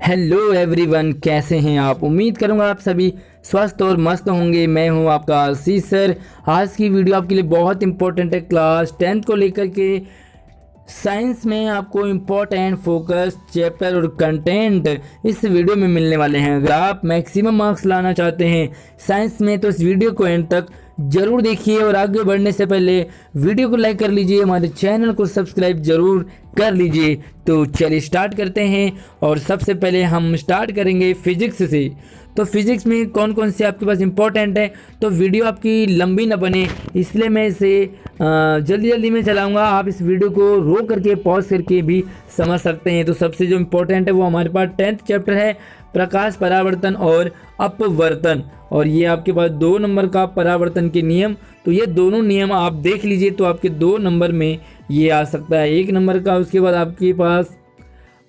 Hello everyone, कैसे हैं आप। उम्मीद करूंगा आप सभी स्वस्थ और मस्त होंगे। मैं हूं आपका आशीष सर। आज की वीडियो आपके लिए बहुत इंपॉर्टेंट है। क्लास 10th को लेकर के साइंस में आपको इम्पोर्टेंट फोकस चैप्टर और कंटेंट इस वीडियो में मिलने वाले हैं। अगर आप मैक्सिमम मार्क्स लाना चाहते हैं साइंस में तो इस वीडियो को एंड तक जरूर देखिए। और आगे बढ़ने से पहले वीडियो को लाइक कर लीजिए, हमारे चैनल को सब्सक्राइब जरूर कर लीजिए। तो चलिए स्टार्ट करते हैं। और सबसे पहले हम स्टार्ट करेंगे फिजिक्स से। तो फिजिक्स में कौन कौन से आपके पास इंपॉर्टेंट है, तो वीडियो आपकी लंबी ना बने इसलिए मैं इसे जल्दी जल्दी में चलाऊंगा। आप इस वीडियो को रोक करके पॉज करके भी समझ सकते हैं। तो सबसे जो इम्पोर्टेंट है वो हमारे पास 10th चैप्टर है, प्रकाश परावर्तन और अपवर्तन। और ये आपके पास 2 नंबर का परावर्तन के नियम। तो ये दोनों नियम आप देख लीजिए तो आपके 2 नंबर में ये आ सकता है 1 नंबर का। उसके बाद आपके पास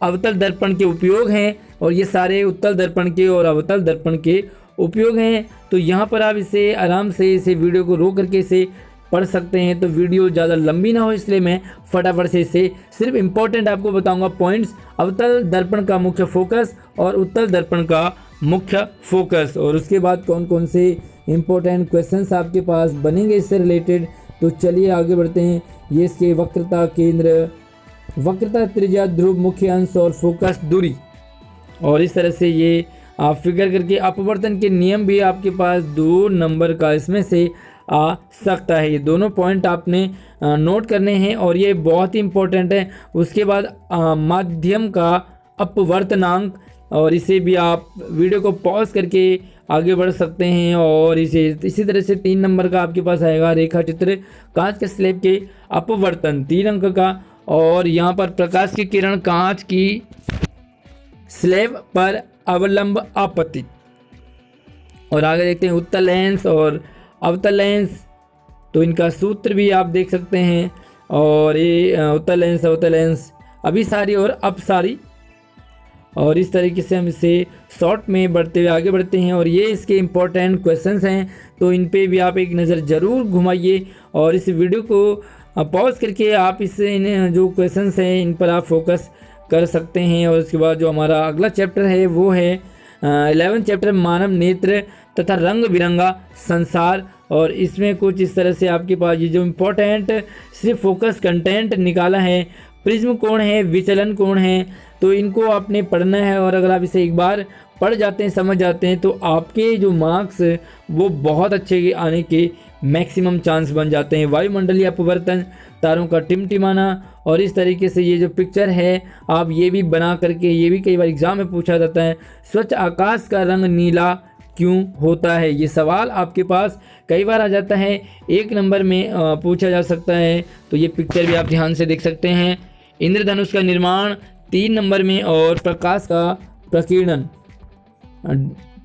अवतल दर्पण के उपयोग हैं, और ये सारे उत्तल दर्पण के और अवतल दर्पण के उपयोग हैं। तो यहाँ पर आप इसे आराम से इसे वीडियो को रोक करके इसे पढ़ सकते हैं। तो वीडियो ज़्यादा लंबी ना हो इसलिए मैं फटाफट से इसे सिर्फ इम्पोर्टेंट आपको बताऊंगा पॉइंट्स। अवतल दर्पण का मुख्य फोकस और उत्तल दर्पण का मुख्य फोकस, और उसके बाद कौन कौन से इम्पोर्टेंट क्वेश्चंस आपके पास बनेंगे इससे रिलेटेड। तो चलिए आगे बढ़ते हैं। ये इसके वक्रता केंद्र, वक्रता त्रिज्या, ध्रुव, मुख्य अंश और फोकस दूरी, और इस तरह से ये आप फिगर करके अपवर्तन के नियम भी आपके पास 2 नंबर का इसमें से आ सकता है। ये दोनों पॉइंट आपने नोट करने हैं और ये बहुत ही इम्पोर्टेंट है। उसके बाद माध्यम का अपवर्तनांक, और इसे भी आप वीडियो को पॉज करके आगे बढ़ सकते हैं। और इसी तरह से 3 नंबर का आपके पास आएगा रेखा चित्र, कांच के स्लैब के अपवर्तन 3 अंक का। और यहाँ पर प्रकाश की किरण कांच की स्लैब पर अवलंब आपतित। और आगे देखते हैं उत्तल लेंस और अवतल लेंस, तो इनका सूत्र भी आप देख सकते हैं। और ये उत्तल लेंस, अवतल लेंस, अभिसारी और अपसारी, और इस तरीके से हम इसे शॉर्ट में बढ़ते हुए आगे बढ़ते हैं। और ये इसके इम्पोर्टेंट क्वेश्चंस हैं, तो इन पे भी आप एक नज़र ज़रूर घुमाइए। और इस वीडियो को पॉज करके आप इन जो क्वेश्चंस हैं इन पर आप फोकस कर सकते हैं। और उसके बाद जो हमारा अगला चैप्टर है वो है 11th चैप्टर, मानव नेत्र तथा रंग बिरंगा संसार। और इसमें कुछ इस तरह से आपके पास ये जो इम्पोर्टेंट सिर्फ फोकस कंटेंट निकाला है, प्रिज्म कोण है, विचलन कोण है, तो इनको आपने पढ़ना है। और अगर आप इसे एक बार पढ़ जाते हैं, समझ जाते हैं, तो आपके जो मार्क्स वो बहुत अच्छे आने के मैक्सिमम चांस बन जाते हैं। वायुमंडलीय अपवर्तन, तारों का टिमटिमाना, और इस तरीके से ये जो पिक्चर है आप ये भी बना करके, ये भी कई बार एग्जाम में पूछा जाता है, स्वच्छ आकाश का रंग नीला क्यों होता है। ये सवाल आपके पास कई बार आ जाता है, 1 नंबर में पूछा जा सकता है। तो ये पिक्चर भी आप ध्यान से देख सकते हैं। इंद्रधनुष का निर्माण 3 नंबर में, और प्रकाश का प्रकीर्णन,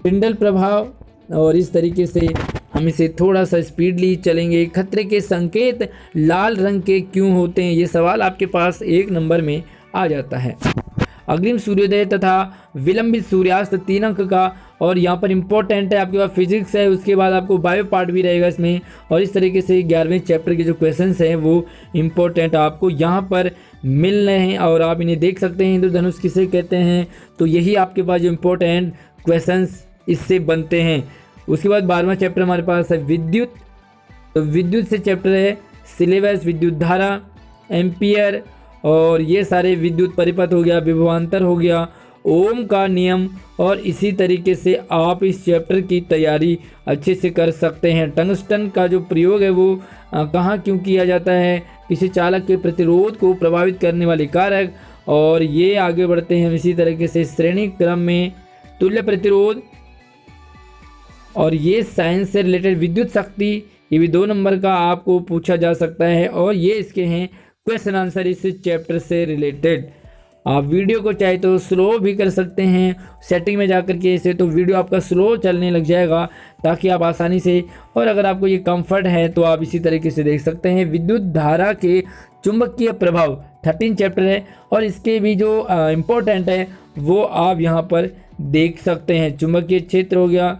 टिंडल प्रभाव, और इस तरीके से हम इसे थोड़ा सा स्पीडली चलेंगे। खतरे के संकेत लाल रंग के क्यों होते हैं, ये सवाल आपके पास 1 नंबर में आ जाता है। अग्रिम सूर्योदय तथा विलंबित सूर्यास्त 3 अंक का, और यहाँ पर इम्पोर्टेंट है आपके पास फिजिक्स है, उसके बाद आपको बायो पार्ट भी रहेगा इसमें। और इस तरीके से 11वें चैप्टर के जो क्वेश्चंस हैं वो इम्पोर्टेंट आपको यहाँ पर मिल रहे हैं, और आप इन्हें देख सकते हैं। इंद्रधनुष किसे कहते हैं, तो यही आपके पास जो इम्पोर्टेंट क्वेश्चंस इससे बनते हैं। उसके बाद 12वां चैप्टर हमारे पास है विद्युत। तो विद्युत से चैप्टर है सिलेबस, विद्युत धारा, एम्पियर, और ये सारे विद्युत परिपथ हो गया, विभवांतर हो गया, ओम का नियम। और इसी तरीके से आप इस चैप्टर की तैयारी अच्छे से कर सकते हैं। टंगस्टन का जो प्रयोग है वो कहाँ क्यों किया जाता है, किसी चालक के प्रतिरोध को प्रभावित करने वाले कारक, और ये आगे बढ़ते हैं इसी तरीके से श्रेणी क्रम में तुल्य प्रतिरोध। और ये साइंस से रिलेटेड विद्युत शक्ति, ये भी 2 नंबर का आपको पूछा जा सकता है। और ये इसके हैं क्वेश्चन आंसर इस चैप्टर से रिलेटेड। आप वीडियो को चाहे तो स्लो भी कर सकते हैं सेटिंग में जाकर के इसे, तो वीडियो आपका स्लो चलने लग जाएगा ताकि आप आसानी से, और अगर आपको ये कंफर्ट है तो आप इसी तरीके से देख सकते हैं। विद्युत धारा के चुंबकीय प्रभाव 13 चैप्टर है, और इसके भी जो इम्पोर्टेंट है वो आप यहाँ पर देख सकते हैं। चुंबकीय क्षेत्र हो गया।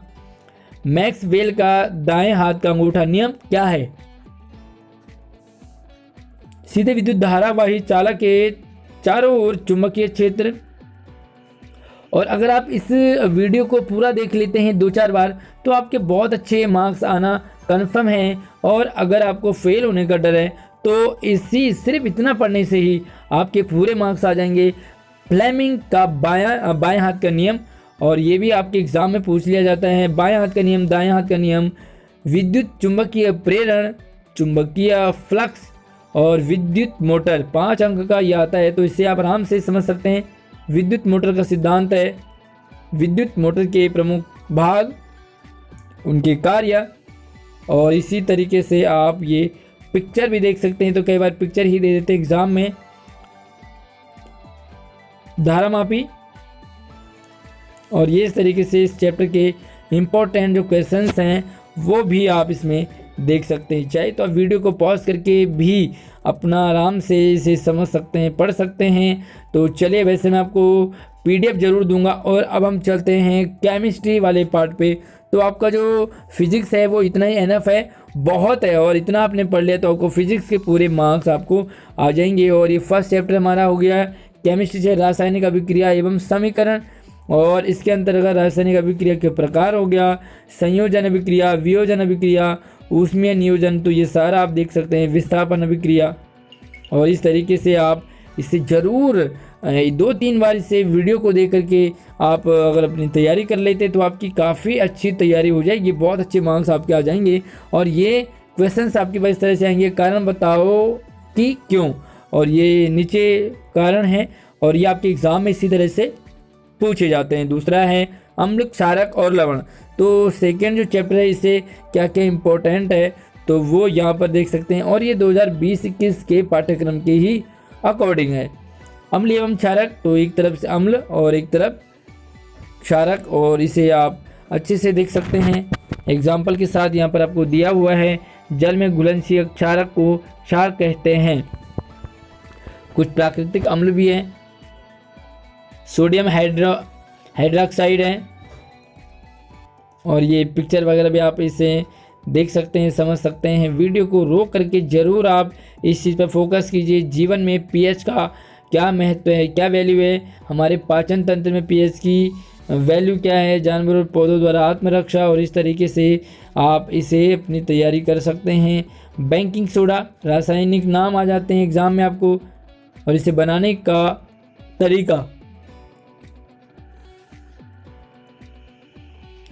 मैक्सवेल का दाएं हाथ का अंगूठा नियम क्या है। सीधे विद्युत धारावाही चालक के चारों ओर चुंबकीय क्षेत्र और अगर आप इस वीडियो को पूरा देख लेते हैं 2-4 बार तो आपके बहुत अच्छे मार्क्स आना कन्फर्म है। और अगर आपको फेल होने का डर है तो सिर्फ इतना पढ़ने से ही आपके पूरे मार्क्स आ जाएंगे। फ्लेमिंग का बाएं हाथ का नियम, और ये भी आपके एग्जाम में पूछ लिया जाता है। बाएं हाथ का नियम, दाएं हाथ का नियम, विद्युत चुंबकीय प्रेरण, चुंबकीय फ्लक्स और विद्युत मोटर, 5 अंक का ये आता है, तो इससे आप आराम से समझ सकते हैं। विद्युत मोटर का सिद्धांत है, विद्युत मोटर के प्रमुख भाग, उनके कार्य, और इसी तरीके से आप ये पिक्चर भी देख सकते हैं। तो कई बार पिक्चर ही दे देते एग्जाम में। धारामापी, और ये इस तरीके से इस चैप्टर के इम्पोर्टेंट जो क्वेश्चंस हैं वो भी आप इसमें देख सकते हैं। चाहे तो आप वीडियो को पॉज करके भी अपना आराम से इसे समझ सकते हैं, पढ़ सकते हैं। तो चलिए, वैसे मैं आपको पीडीएफ ज़रूर दूंगा। और अब हम चलते हैं केमिस्ट्री वाले पार्ट पे। तो आपका जो फिजिक्स है वो इतना ही एनफ है, बहुत है, और इतना आपने पढ़ लिया तो आपको फिजिक्स के पूरे मार्क्स आपको आ जाएंगे। और ये फर्स्ट चैप्टर हमारा हो गया केमिस्ट्री से रासायनिक अभिक्रिया एवं समीकरण, और इसके अंतर्गत रासायनिक अभिक्रिया के प्रकार हो गया, संयोजन अभिक्रिया, वियोजन अभिक्रिया, ऊष्मीय नियोजन, तो ये सारा आप देख सकते हैं, विस्थापन अभिक्रिया। और इस तरीके से आप इसे ज़रूर 2-3 बार इसे वीडियो को देख करके आप अगर अपनी तैयारी कर लेते तो आपकी काफ़ी अच्छी तैयारी हो जाएगी, बहुत अच्छे मार्क्स आपके आ जाएंगे। और ये क्वेश्चंस आपके पास इस तरह से आएंगे, कारण बताओ कि क्यों, और ये नीचे कारण है, और ये आपके एग्ज़ाम में इसी तरह से पूछे जाते हैं। दूसरा है अम्ल, क्षारक और लवण। तो सेकेंड जो चैप्टर है इसे क्या क्या इम्पोर्टेंट है तो वो यहाँ पर देख सकते हैं, और ये 2020-21 के पाठ्यक्रम के ही अकॉर्डिंग है। अम्ल एवं क्षारक, तो एक तरफ से अम्ल और एक तरफ क्षारक, और इसे आप अच्छे से देख सकते हैं एग्जाम्पल के साथ। यहाँ पर आपको दिया हुआ है, जल में घुलनशील क्षारक को क्षार कहते हैं। कुछ प्राकृतिक अम्ल भी हैं, सोडियम हाइड्रोक्साइड है, और ये पिक्चर वगैरह भी आप इसे देख सकते हैं, समझ सकते हैं। वीडियो को रोक करके ज़रूर आप इस चीज़ पर फोकस कीजिए। जीवन में पीएच का क्या महत्व है, क्या वैल्यू है, हमारे पाचन तंत्र में पीएच की वैल्यू क्या है, जानवरों और पौधों द्वारा आत्मरक्षा, और इस तरीके से आप इसे अपनी तैयारी कर सकते हैं। बेकिंग सोडा, रासायनिक नाम आ जाते हैं एग्ज़ाम में आपको, और इसे बनाने का तरीका,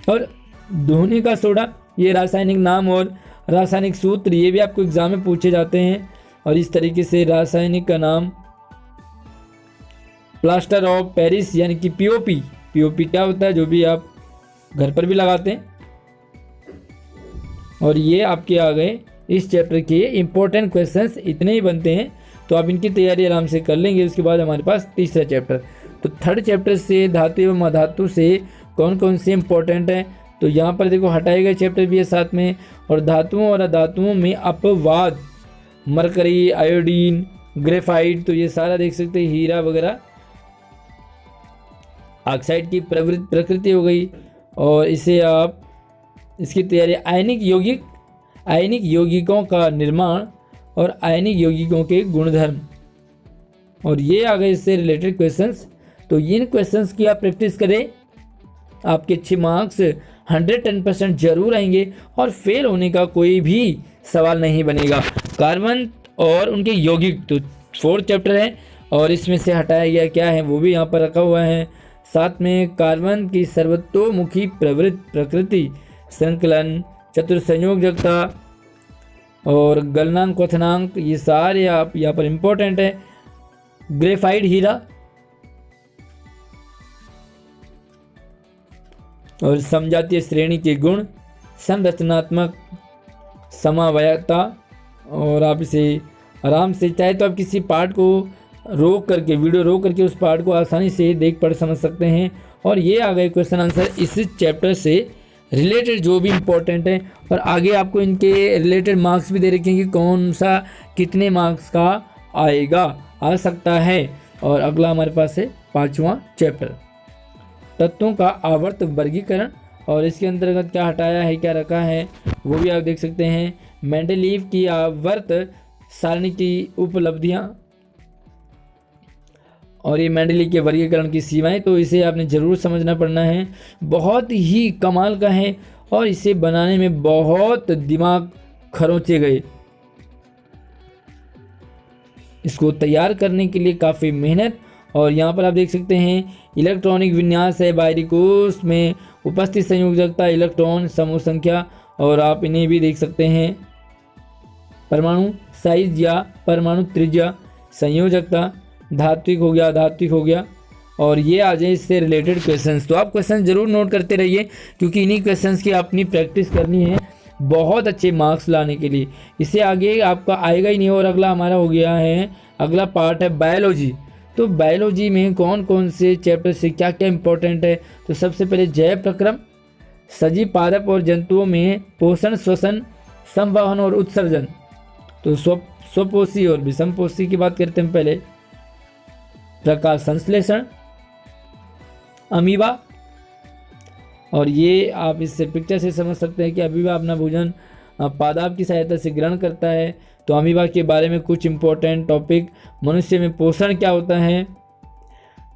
और धोने का सोडा, ये रासायनिक नाम और रासायनिक सूत्र, ये भी आपको एग्जाम में पूछे जाते हैं। और इस तरीके से रासायनिक का नाम, प्लास्टर ऑफ पेरिस यानी कि पीओपी, पीओपी क्या होता है, जो भी आप घर पर भी लगाते हैं। और ये आपके आ गए इस चैप्टर के इंपॉर्टेंट क्वेश्चंस, इतने ही बनते हैं, तो आप इनकी तैयारी आराम से कर लेंगे। उसके बाद हमारे पास तीसरा चैप्टर, तो थर्ड चैप्टर से धातु एवं अधातु से कौन कौन से इंपॉर्टेंट हैं, तो यहाँ पर देखो हटाए गए चैप्टर भी है साथ में। और धातुओं और अधातुओं में अपवाद, मरकरी, आयोडीन, ग्रेफाइट, तो ये सारा देख सकते हैं, हीरा वगैरह, ऑक्साइड की प्रकृति हो गई। और इसे आप इसकी तैयारी, आयनिक यौगिकों का निर्माण और आयनिक यौगिकों के गुणधर्म, और ये आ गए इससे रिलेटेड क्वेश्चंस। तो इन क्वेश्चंस की आप प्रैक्टिस करें, आपके अच्छे मार्क्स 110% जरूर आएंगे, और फेल होने का कोई भी सवाल नहीं बनेगा। कार्बन और उनके यौगिक, तो 4th चैप्टर है, और इसमें से हटाया गया क्या है वो भी यहाँ पर रखा हुआ है। साथ में कार्बन की सर्वतोमुखी प्रकृति, संकलन, चतुर्संयोजकता और गलनांक, क्वथनांक, ये सारे आप यहाँ पर इम्पोर्टेंट है। ग्रेफाइट, हीरा, और समजातीय श्रेणी के गुण, संरचनात्मक समवायता, और आप इसे आराम से, चाहे तो आप किसी पार्ट को रोक करके, वीडियो रोक करके उस पार्ट को आसानी से देख पढ़ समझ सकते हैं। और ये आ गए क्वेश्चन आंसर इस चैप्टर से रिलेटेड जो भी इम्पोर्टेंट है, और आगे आपको इनके रिलेटेड मार्क्स भी दे रखे हैं कि कौन सा कितने मार्क्स का आ सकता है। और अगला हमारे पास है 5वां चैप्टर, तत्वों का आवर्त वर्गीकरण, और इसके अंतर्गत क्या हटाया है, क्या रखा है, वो भी आप देख सकते हैं। मेंडेलीव की आवर्त सारणी की उपलब्धियाँ, और ये मेंडली के वर्गीकरण की सीमाएं, तो इसे आपने ज़रूर समझना पड़ना है। बहुत ही कमाल का है और इसे बनाने में बहुत दिमाग खरोंचे गए। इसको तैयार करने के लिए काफ़ी मेहनत। और यहाँ पर आप देख सकते हैं इलेक्ट्रॉनिक विन्यास है, बाहरी कोश में उपस्थित संयोजकता, इलेक्ट्रॉन समूह संख्या, और आप इन्हें भी देख सकते हैं परमाणु साइज या परमाणु त्रिज्या, संयोजकता, धात्विक हो गया, अधात्विक हो गया। और ये आ जाए इससे रिलेटेड क्वेश्चंस। तो आप क्वेश्चन जरूर नोट करते रहिए क्योंकि इन्हीं क्वेश्चंस की अपनी प्रैक्टिस करनी है बहुत अच्छे मार्क्स लाने के लिए। इससे आगे आपका आएगा ही नहीं। और अगला हमारा हो गया है, अगला पार्ट है बायोलॉजी। तो बायोलॉजी में कौन कौन से चैप्टर से क्या क्या इंपॉर्टेंट है, तो सबसे पहले जैव प्रक्रम, सजीव पादप और जंतुओं में पोषण, श्वसन, संवहन और उत्सर्जन। तो स्वपोषी और विषमपोषी की बात करते हैं पहले। प्रकाश संश्लेषण, अमीबा, और ये आप इससे पिक्चर से समझ सकते हैं कि अमीबा अपना भोजन पादप की सहायता से ग्रहण करता है। तो अमीबा के बारे में कुछ इंपॉर्टेंट टॉपिक। मनुष्य में पोषण क्या होता है,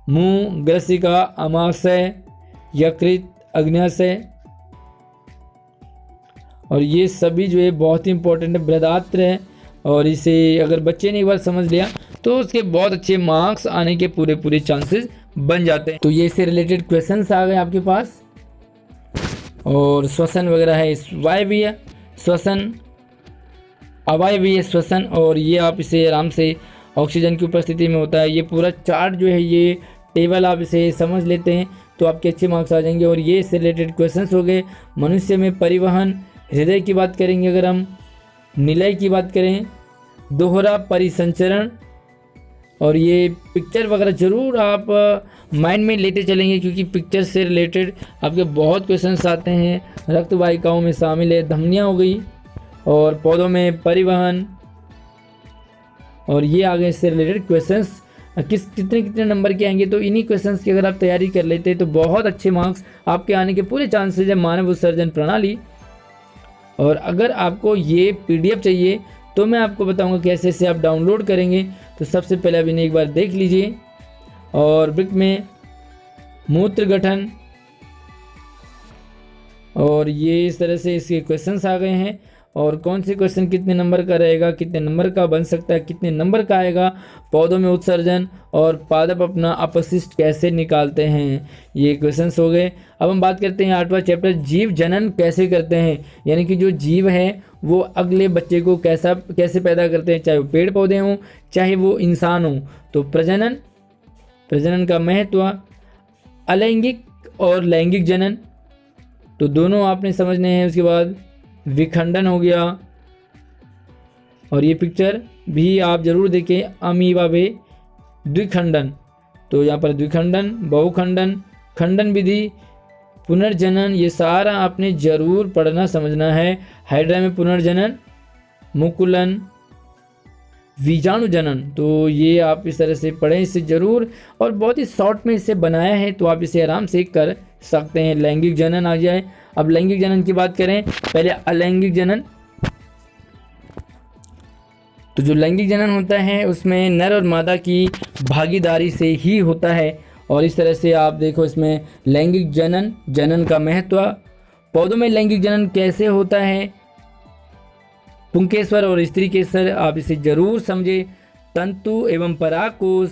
मुंह, ग्रसिका, अमाशय, यकृत, अग्न्याशय, और ये सभी जो है बहुत ही इंपॉर्टेंट है। बृहदात्र है, और इसे अगर बच्चे ने एक बार समझ लिया तो उसके बहुत अच्छे मार्क्स आने के पूरे चांसेस बन जाते हैं। तो ये इससे रिलेटेड क्वेश्चंस आ गए आपके पास। और श्वसन वगैरह है, वायवीय श्वसन, अवायवीय श्वसन, और ये आप इसे आराम से ऑक्सीजन की उपस्थिति में होता है। ये पूरा चार्ट जो है, ये टेबल आप इसे समझ लेते हैं तो आपके अच्छे मार्क्स आ जाएंगे। और ये इससे रिलेटेड क्वेश्चंस हो गए। मनुष्य में परिवहन, हृदय की बात करेंगे अगर हम, निलय की बात करें, दोहरा परिसंचरण, और ये पिक्चर वगैरह ज़रूर आप माइंड में लेते चलेंगे क्योंकि पिक्चर से रिलेटेड आपके बहुत क्वेश्चंस आते हैं। रक्त वाहिकाओं में शामिल है, धमनियाँ हो गई, और पौधों में परिवहन, और ये आगे इससे रिलेटेड क्वेश्चंस कितने नंबर के आएंगे। तो इन्हीं क्वेश्चंस की अगर आप तैयारी कर लेते हैं तो बहुत अच्छे मार्क्स आपके आने के पूरे चांसेस है। मानव उत्सर्जन प्रणाली। और अगर आपको ये PDF चाहिए तो मैं आपको बताऊंगा कैसे इसे आप डाउनलोड करेंगे। तो सबसे पहले आप इन्हें एक बार देख लीजिए। और वृक्क में मूत्र गठन, और ये इस तरह से इसके क्वेश्चंस आ गए हैं। और कौन से क्वेश्चन कितने नंबर का रहेगा, कितने नंबर का बन सकता है, कितने नंबर का आएगा, पौधों में उत्सर्जन, और पादप अपना अपशिष्ट कैसे निकालते हैं, ये क्वेश्चंस हो गए। अब हम बात करते हैं 8वां चैप्टर, जीव जनन कैसे करते हैं, यानी कि जो जीव है वो अगले बच्चे को कैसे पैदा करते हैं, चाहे वो पेड़ पौधे हों चाहे वो इंसान हो। तो प्रजनन का महत्व, अलैंगिक और लैंगिक जनन, तो दोनों आपने समझने हैं। उसके बाद विखंडन हो गया, और ये पिक्चर भी आप जरूर देखें, अमीबा में द्विखंडन। तो यहाँ पर द्विखंडन, बहुखंडन, खंडन विधि, पुनर्जनन, ये सारा आपने जरूर पढ़ना समझना है। हाइड्रा में पुनर्जनन, मुकुलन, बीजाणु जनन, तो ये आप इस तरह से पढ़ें इसे जरूर। और बहुत ही शॉर्ट में इसे बनाया है तो आप इसे आराम से कर सकते हैं। लैंगिक जनन आ जाए। अब लैंगिक जनन की बात करें, पहले अलैंगिक जनन। तो जो लैंगिक जनन होता है उसमें नर और मादा की भागीदारी से ही होता है। और इस तरह से आप देखो इसमें लैंगिक जनन का महत्व। पौधों में लैंगिक जनन कैसे होता है, पुंकेश्वर और स्त्रीकेसर, आप इसे जरूर समझे। तंतु एवं परागकोश,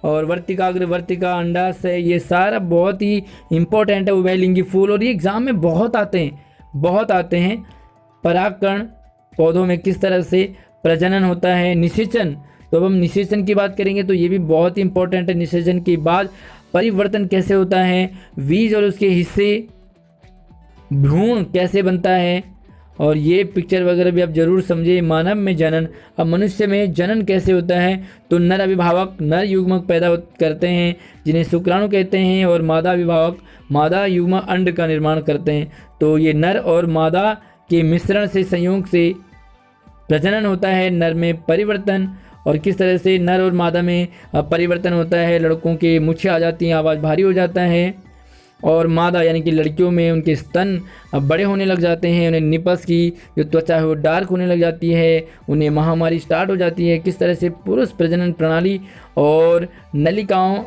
और वर्तिकाग्र, वर्तिका, अंडाशय, ये सारा बहुत ही इंपॉर्टेंट है। उभयलिंगी फूल, और ये एग्जाम में बहुत आते हैं। परागकण, पौधों में किस तरह से प्रजनन होता है। निषेचन, तो अब हम निषेचन की बात करेंगे तो ये भी बहुत ही इंपॉर्टेंट है। निषेचन के बाद परिवर्तन कैसे होता है, बीज और उसके हिस्से, भ्रूण कैसे बनता है, और ये पिक्चर वगैरह भी आप जरूर समझिए। मानव में जनन, अब मनुष्य में जनन कैसे होता है, तो नर अभिभावक नर युग्मक पैदा करते हैं जिन्हें शुक्राणु कहते हैं, और मादा अभिभावक मादा युग्मक अंड का निर्माण करते हैं। तो ये नर और मादा के मिश्रण से, संयोग से प्रजनन होता है। नर में परिवर्तन, और किस तरह से नर और मादा में परिवर्तन होता है। लड़कों के मूछें आ जाती हैं, आवाज़ भारी हो जाता है। और मादा यानी कि लड़कियों में उनके स्तन बड़े होने लग जाते हैं, उन्हें निपस की जो त्वचा है वो डार्क होने लग जाती है, उन्हें महामारी स्टार्ट हो जाती है। किस तरह से पुरुष प्रजनन प्रणाली और नलिकाओं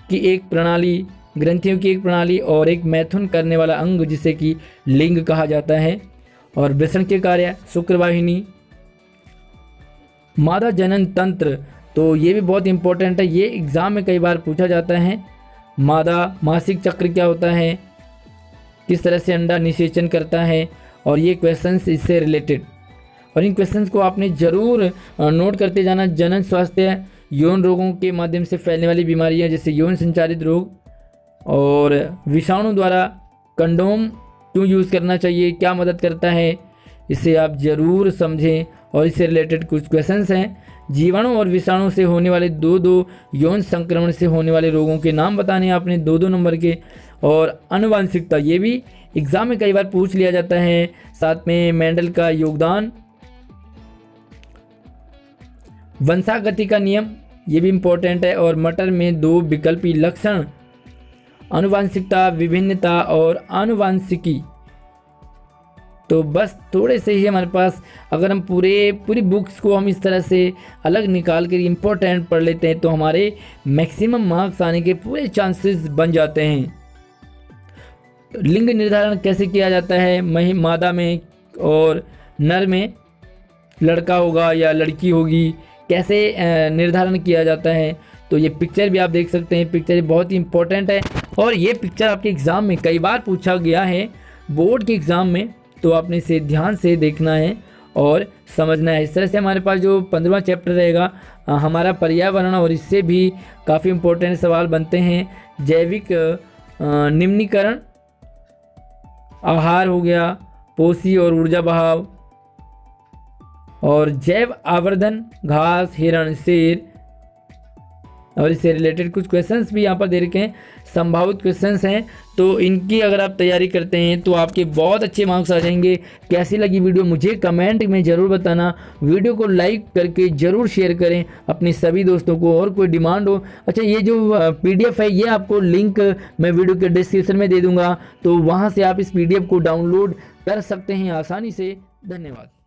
की एक प्रणाली, ग्रंथियों की एक प्रणाली और एक मैथुन करने वाला अंग जिसे कि लिंग कहा जाता है, और वृषण के कार्य, शुक्रवाहिनी, मादा जनन तंत्र, तो ये भी बहुत इंपॉर्टेंट है, ये एग्ज़ाम में कई बार पूछा जाता है। मादा मासिक चक्र क्या होता है, किस तरह से अंडा निषेचन करता है, और ये क्वेश्चंस इससे रिलेटेड, और इन क्वेश्चंस को आपने ज़रूर नोट करते जाना। जनन स्वास्थ्य, यौन रोगों के माध्यम से फैलने वाली बीमारियां जैसे यौन संचारित रोग, और विषाणु द्वारा कंडोम क्यों यूज़ करना चाहिए, क्या मदद करता है, इसे आप ज़रूर समझें। और इससे रिलेटेड कुछ क्वेश्चंस हैं। जीवाणु और विषाणु से होने वाले दो यौन संक्रमण से होने वाले रोगों के नाम बताने हैं आपने 2 नंबर के। और आनुवांशिकता, ये भी एग्ज़ाम में कई बार पूछ लिया जाता है। साथ में मेंडल का योगदान, वंशागति का नियम, ये भी इम्पोर्टेंट है। और मटर में 2 विकल्पी लक्षण, आनुवांशिकता, विभिन्नता और आनुवांशिकी। तो बस थोड़े से ही हमारे पास, अगर हम पूरी बुक्स को हम इस तरह से अलग निकाल कर इम्पोर्टेंट पढ़ लेते हैं तो हमारे मैक्सिमम मार्क्स आने के पूरे चांसेस बन जाते हैं। लिंग निर्धारण कैसे किया जाता है, मादा में और नर में, लड़का होगा या लड़की होगी, कैसे निर्धारण किया जाता है, तो ये पिक्चर भी आप देख सकते हैं। पिक्चर बहुत ही इंपॉर्टेंट है और ये पिक्चर आपके एग्ज़ाम में कई बार पूछा गया है, बोर्ड के एग्ज़ाम में, तो आपने इसे ध्यान से देखना है और समझना है। इस तरह से हमारे पास जो 15वां चैप्टर रहेगा हमारा पर्यावरण, और इससे भी काफ़ी इम्पोर्टेंट सवाल बनते हैं। जैविक निम्नीकरण, आहार हो गया, पोषी और ऊर्जा बहाव, और जैव आवर्धन, घास, हिरण, शेर, और इससे रिलेटेड कुछ क्वेश्चंस भी यहाँ पर दे रखे हैं, संभावित क्वेश्चंस हैं। तो इनकी अगर आप तैयारी करते हैं तो आपके बहुत अच्छे मार्क्स आ जाएंगे। कैसी लगी वीडियो मुझे कमेंट में ज़रूर बताना। वीडियो को लाइक करके ज़रूर शेयर करें अपने सभी दोस्तों को। और कोई डिमांड हो, अच्छा ये जो PDF है ये आपको लिंक मैं वीडियो के डिस्क्रिप्शन में दे दूँगा, तो वहाँ से आप इस PDF को डाउनलोड कर सकते हैं आसानी से। धन्यवाद।